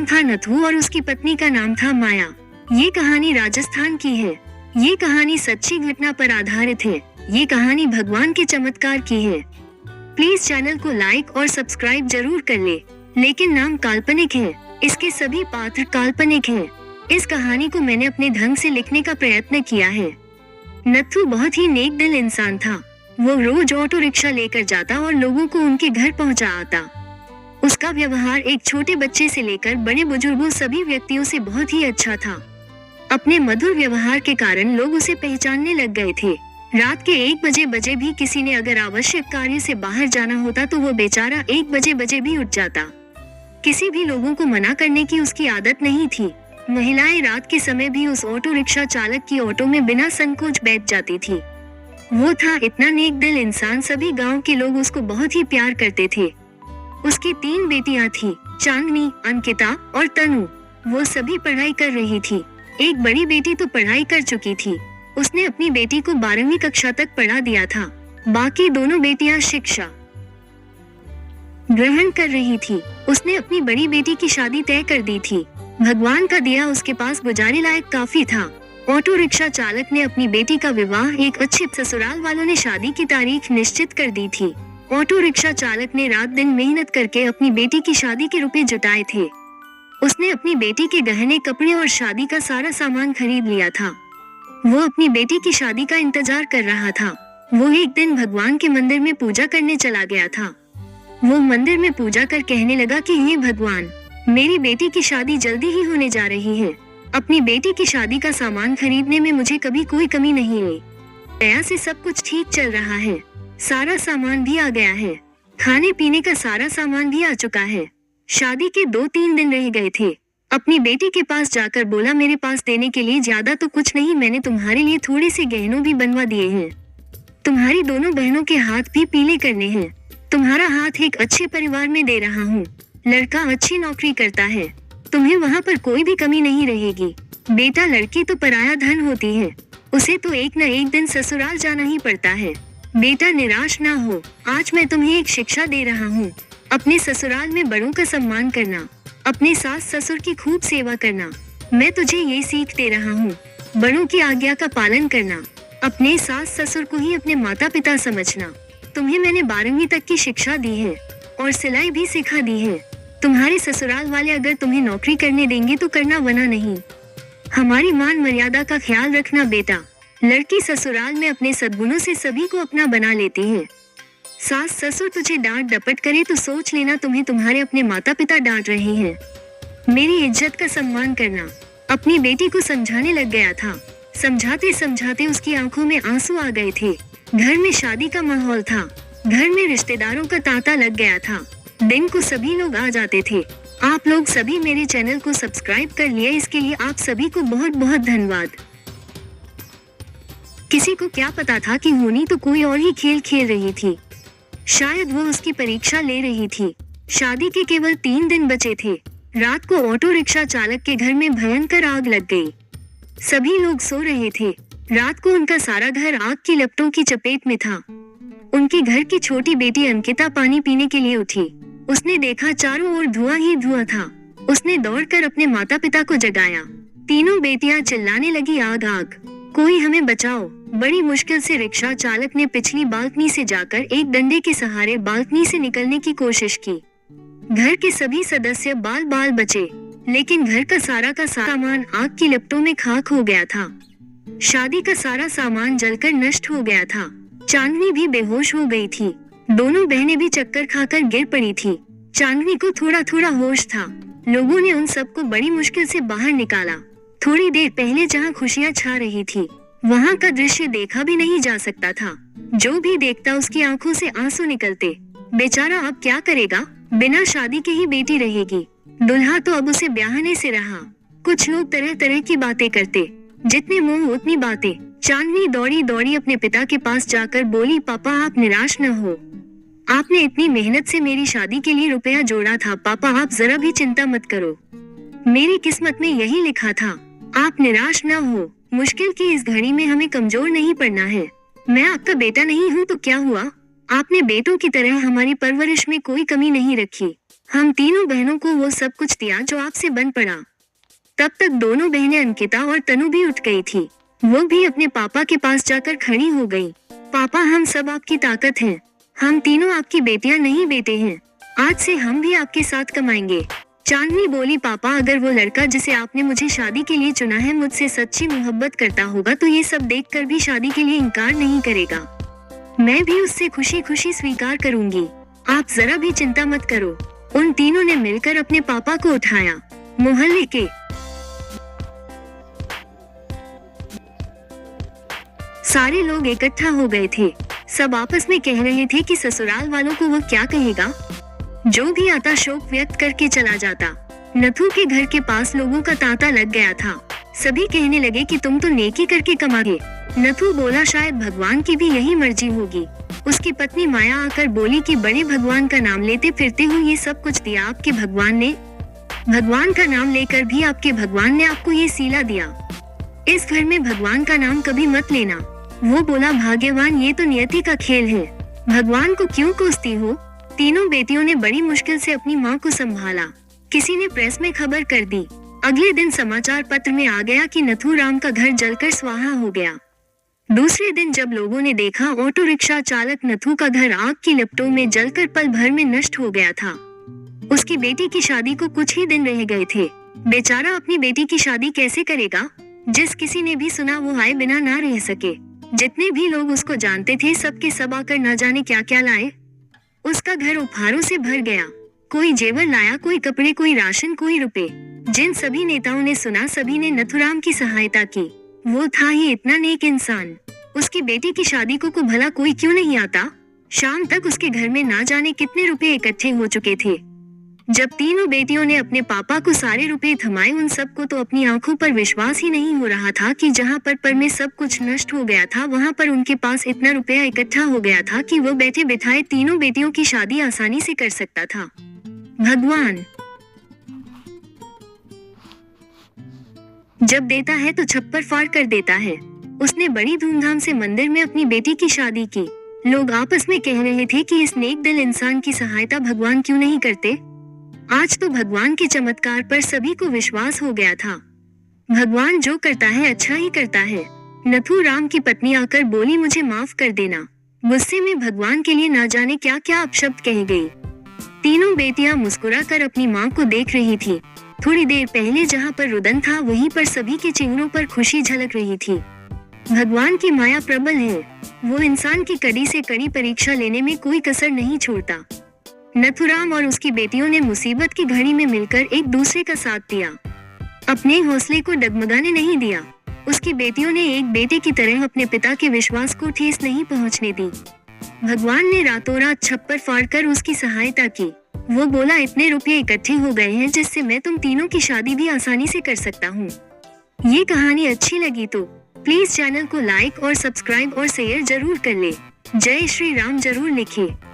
नाम था नथु और उसकी पत्नी का नाम था माया। ये कहानी राजस्थान की है। ये कहानी सच्ची घटना पर आधारित है। ये कहानी भगवान के चमत्कार की है। प्लीज चैनल को लाइक और सब्सक्राइब जरूर कर ले। लेकिन नाम काल्पनिक है, इसके सभी पात्र काल्पनिक हैं। इस कहानी को मैंने अपने ढंग से लिखने का प्रयत्न किया है। नथु बहुत ही नेक दिल इंसान था। वो रोज ऑटो रिक्शा लेकर जाता और लोगों को उनके घर पहुंचा आता। उसका व्यवहार एक छोटे बच्चे से लेकर बड़े बुजुर्गों सभी व्यक्तियों से बहुत ही अच्छा था। अपने मधुर व्यवहार के कारण लोग उसे पहचानने लग गए थे। रात के 1 बजे भी किसी ने अगर आवश्यक कार्य से बाहर जाना होता तो वो बेचारा 1 बजे भी उठ जाता। किसी भी लोगों को मना करने की उसकी आदत नहीं थी। महिलाएं रात के समय भी उस ऑटो रिक्शा चालक की ऑटो में बिना संकोच बैठ जाती थी। वो था इतना नेक दिल इंसान, सभी गांव के लोग उसको बहुत ही प्यार करते थे। उसकी 3 बेटियां थी, चांदनी, अंकिता और तनु। वो सभी पढ़ाई कर रही थी। एक बड़ी बेटी तो पढ़ाई कर चुकी थी। उसने अपनी बेटी को 12वीं कक्षा तक पढ़ा दिया था। बाकी दोनों बेटियां शिक्षा ग्रहण कर रही थी। उसने अपनी बड़ी बेटी की शादी तय कर दी थी। भगवान का दिया उसके पास गुजारे लायक काफी था। ऑटो रिक्शा चालक ने अपनी बेटी का विवाह एक अच्छे ससुराल वालों ने शादी की तारीख निश्चित कर दी थी। ऑटो रिक्शा चालक ने रात दिन मेहनत करके अपनी बेटी की शादी के रुपए जुटाए थे। उसने अपनी बेटी के गहने, कपड़े और शादी का सारा सामान खरीद लिया था। वो अपनी बेटी की शादी का इंतजार कर रहा था। वो एक दिन भगवान के मंदिर में पूजा करने चला गया था। वो मंदिर में पूजा कर कहने लगा कि हे भगवान, मेरी बेटी की शादी जल्दी ही होने जा रही है। अपनी बेटी की शादी का सामान खरीदने में मुझे कभी कोई कमी नहीं आई। दया से सब कुछ ठीक चल रहा है। सारा सामान भी आ गया है। खाने पीने का सारा सामान भी आ चुका है। शादी के 2-3 दिन रह गए थे। अपनी बेटी के पास जाकर बोला, मेरे पास देने के लिए ज्यादा तो कुछ नहीं, मैंने तुम्हारे लिए थोड़े से गहनों भी बनवा दिए हैं। तुम्हारी दोनों बहनों के हाथ भी पीले करने हैं। तुम्हारा हाथ एक अच्छे परिवार में दे रहा हूँ। लड़का अच्छी नौकरी करता है। तुम्हें वहाँ पर कोई भी कमी नहीं रहेगी। बेटा, लड़की तो पराया धन होती है। उसे तो एक न एक दिन ससुराल जाना ही पड़ता है। बेटा, निराश ना हो। आज मैं तुम्हें एक शिक्षा दे रहा हूँ। अपने ससुराल में बड़ों का सम्मान करना, अपने सास ससुर की खूब सेवा करना। मैं तुझे ये सीख दे रहा हूँ। बड़ों की आज्ञा का पालन करना, अपने सास ससुर को ही अपने माता पिता समझना। तुम्हें मैंने 12वीं तक की शिक्षा दी है और सिलाई भी सिखा दी है। तुम्हारे ससुराल वाले अगर तुम्हें नौकरी करने देंगे तो करना, वरना नहीं। हमारी मान मर्यादा का ख्याल रखना बेटा। लड़की ससुराल में अपने सद्गुणों से सभी को अपना बना लेती है। सास ससुर तुझे डांट डपट करे तो सोच लेना तुम्हें तुम्हारे अपने माता पिता डांट रहे हैं। मेरी इज्जत का सम्मान करना। अपनी बेटी को समझाने लग गया था। समझाते समझाते उसकी आंखों में आंसू आ गए थे। घर में शादी का माहौल था। घर में रिश्तेदारों का तांता लग गया था। दिन को सभी लोग आ जाते थे। आप लोग सभी मेरे चैनल को सब्सक्राइब कर लिए, इसके लिए आप सभी को बहुत बहुत धन्यवाद। किसी को क्या पता था कि होनी तो कोई और ही खेल खेल रही थी। शायद वो उसकी परीक्षा ले रही थी। शादी के केवल 3 दिन बचे थे। रात को ऑटो रिक्शा चालक के घर में भयंकर आग लग गई। सभी लोग सो रहे थे। रात को उनका सारा घर आग की लपटों की चपेट में था। उनके घर की छोटी बेटी अंकिता पानी पीने के लिए उठी। उसने देखा चारों ओर धुआं ही धुआं था। उसने दौड़कर अपने माता पिता को जगाया। तीनों बेटियां चिल्लाने लगी, आग आग, कोई हमें बचाओ। बड़ी मुश्किल से रिक्शा चालक ने पिछली बालकनी से जाकर एक डंडे के सहारे बालकनी से निकलने की कोशिश की। घर के सभी सदस्य बाल बाल बचे, लेकिन घर का सामान आग की लपटों में खाक हो गया था। शादी का सारा सामान जलकर नष्ट हो गया था। चांदनी भी बेहोश हो गई थी। दोनों बहनें भी चक्कर खाकर गिर पड़ी थी। चांदनी को थोड़ा थोड़ा होश था। लोगों ने उन सबको बड़ी मुश्किल से बाहर निकाला। थोड़ी देर पहले जहाँ खुशियाँ छा रही थी, वहाँ का दृश्य देखा भी नहीं जा सकता था। जो भी देखता उसकी आंखों से आंसू निकलते। बेचारा अब क्या करेगा? बिना शादी के ही बेटी रहेगी। दुल्हा तो अब उसे ब्याहने से रहा। कुछ लोग तरह तरह की बातें करते। जितने मुंह उतनी बातें। चांदनी दौड़ी दौड़ी अपने पिता के पास जाकर बोली, पापा आप निराश न हो। आपने इतनी मेहनत से मेरी शादी के लिए रुपया जोड़ा था। पापा आप जरा भी चिंता मत करो। मेरी किस्मत में यही लिखा था। आप निराश न हो। मुश्किल की इस घड़ी में हमें कमजोर नहीं पड़ना है। मैं आपका बेटा नहीं हूँ तो क्या हुआ? आपने बेटों की तरह हमारी परवरिश में कोई कमी नहीं रखी। हम तीनों बहनों को वो सब कुछ दिया जो आपसे बन पड़ा। तब तक दोनों बहनें अंकिता और तनु भी उठ गई थी। वो भी अपने पापा के पास जाकर खड़ी हो गई। पापा, हम सब आपकी ताकत हैं। हम तीनों आपकी बेटियां नहीं बेटे हैं। आज से हम भी आपके साथ कमाएंगे। चांदनी बोली, पापा, अगर वो लड़का जिसे आपने मुझे शादी के लिए चुना है मुझसे सच्ची मोहब्बत करता होगा तो ये सब देखकर भी शादी के लिए इनकार नहीं करेगा। मैं भी उससे खुशी खुशी स्वीकार करूंगी। आप जरा भी चिंता मत करो। उन तीनों ने मिलकर अपने पापा को उठाया। मोहल्ले के सारे लोग इकट्ठा हो गए थे। सब आपस में कह रहे थे कि ससुराल वालों को वो क्या कहेगा। जो भी आता शोक व्यक्त करके चला जाता। नथु के घर के पास लोगों का तांता लग गया था। सभी कहने लगे कि तुम तो नेकी करके कमाओगे। नथु बोला, शायद भगवान की भी यही मर्जी होगी। उसकी पत्नी माया आकर बोली कि बड़े भगवान का नाम लेते फिरते हो ये सब कुछ दिया आपके भगवान ने। भगवान का नाम लेकर भी आपके भगवान ने आपको ये सीला दिया। इस घर में भगवान का नाम कभी मत लेना। वो बोला, भाग्यवान, ये तो नियति का खेल है। भगवान को क्यों कोसती हो। तीनों बेटियों ने बड़ी मुश्किल से अपनी माँ को संभाला। किसी ने प्रेस में खबर कर दी। अगले दिन समाचार पत्र में आ गया कि नथुराम का घर जलकर स्वाहा हो गया। दूसरे दिन जब लोगों ने देखा, ऑटो रिक्शा चालक नथु का घर आग की लपटों में जलकर पल भर में नष्ट हो गया था। उसकी बेटी की शादी को कुछ ही दिन रह गए थे। बेचारा अपनी बेटी की शादी कैसे करेगा। जिस किसी ने भी सुना वो आए बिना ना रह सके। जितने भी लोग उसको जानते थे सबके सब आकर न जाने क्या क्या लाए। उसका घर उपहारों से भर गया। कोई जेवर लाया, कोई कपड़े, कोई राशन, कोई रुपए। जिन सभी नेताओं ने सुना सभी ने नथुराम की सहायता की। वो था ही इतना नेक इंसान। उसकी बेटी की शादी को भला कोई क्यों नहीं आता। शाम तक उसके घर में ना जाने कितने रुपए इकट्ठे हो चुके थे। जब तीनों बेटियों ने अपने पापा को सारे रुपए थमाए, उन सबको तो अपनी आंखों पर विश्वास ही नहीं हो रहा था कि जहां पर में सब कुछ नष्ट हो गया था वहां पर उनके पास इतना रुपया इकट्ठा हो गया था कि वो बैठे बिठाए तीनों बेटियों की शादी आसानी से कर सकता था। भगवान जब देता है तो छप्पर फाड़ कर देता है। उसने बड़ी धूमधाम से मंदिर में अपनी बेटी की शादी की। लोग आपस में कह रहे थे कि इस नेक दिल इंसान की सहायता भगवान क्यों नहीं करते। आज तो भगवान के चमत्कार पर सभी को विश्वास हो गया था। भगवान जो करता है अच्छा ही करता है। नथुराम की पत्नी आकर बोली, मुझे माफ कर देना। गुस्से में भगवान के लिए ना जाने क्या क्या अपशब्द कह गई। तीनों बेटियां मुस्कुराकर अपनी माँ को देख रही थी। थोड़ी देर पहले जहाँ पर रुदन था वहीं पर सभी के चेहरों पर खुशी झलक रही थी। भगवान की माया प्रबल है। वो इंसान की कड़ी से कड़ी परीक्षा लेने में कोई कसर नहीं छोड़ता। नथुराम और उसकी बेटियों ने मुसीबत की घड़ी में मिलकर एक दूसरे का साथ दिया। अपने हौसले को डगमगाने नहीं दिया। उसकी बेटियों ने एक बेटे की तरह अपने पिता के विश्वास को ठेस नहीं पहुंचने दी। भगवान ने रातों रात छप्पर फाड़कर उसकी सहायता की। वो बोला, इतने रुपये इकट्ठे हो गए हैं जिससे मैं तुम तीनों की शादी भी आसानी से कर सकता हूँ। ये कहानी अच्छी लगी तो प्लीज चैनल को लाइक और सब्सक्राइब और शेयर जरूर कर ले। जय श्री राम जरूर लिखे।